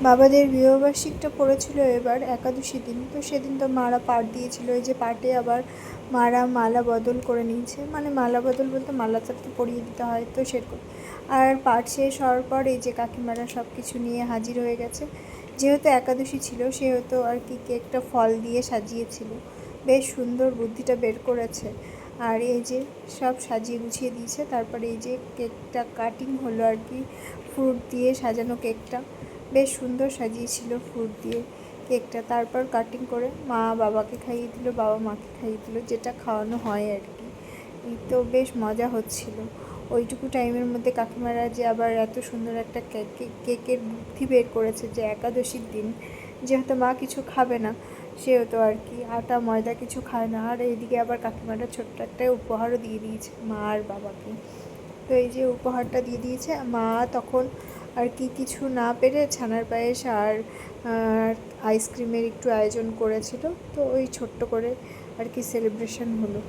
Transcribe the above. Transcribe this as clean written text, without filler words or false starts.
বাবাদের বিবাহবার্ষিকটা পড়েছিল এবার একাদশী দিন, তো সেদিন তো মারা পাট দিয়েছিল। এই যে পাটে আবার মারা মালা বদল করে নিয়েছে, মানে মালা বদল বলতে মালাটা তো পরিয়ে দিতে হয়, তো সেরকম। আর পাট শেষ হওয়ার পর এই যে কাকিমারা সব কিছু নিয়ে হাজির হয়ে গেছে। যেহেতু একাদশী ছিল সেহেতু আর কি কেকটা ফল দিয়ে সাজিয়েছিল, বেশ সুন্দর বুদ্ধিটা বের করেছে। আর এই যে সব সাজিয়ে গুছিয়ে দিয়েছে, তারপরে এই যে কেকটা কাটিং হলো আর কি, ফ্রুট দিয়ে সাজানো কেকটা বেশ সুন্দর সাজিয়েছিল ফ্রুট দিয়ে কেকটা। তারপর কাটিং করে মা বাবাকে খাইয়ে দিল, বাবা মাকে খাইয়ে দিল, যেটা খাওয়ানো হয় আর কি। তো বেশ মজা হচ্ছিল ওইটুকু টাইমের মধ্যে। কাকিমারা যে আবার এত সুন্দর একটা কেকের বুদ্ধি বের করেছে, যে একাদশীর দিন যেহেতু মা কিছু খাবে না সেহেতু আর কি আটা ময়দা কিছু খায় না। আর এইদিকে আবার কাকিমারা ছোট্ট একটা উপহারও দিয়ে দিয়েছে মা আর বাবাকে। তো এই যে উপহারটা দিয়ে দিয়েছে মা, তখন আর কি কিছু না পেরে ছানার পায়েস আর আইসক্রিমের একটু আয়োজন করেছিল, তো ওই ছোট্ট করে আর কি সেলিব্রেশন হলো।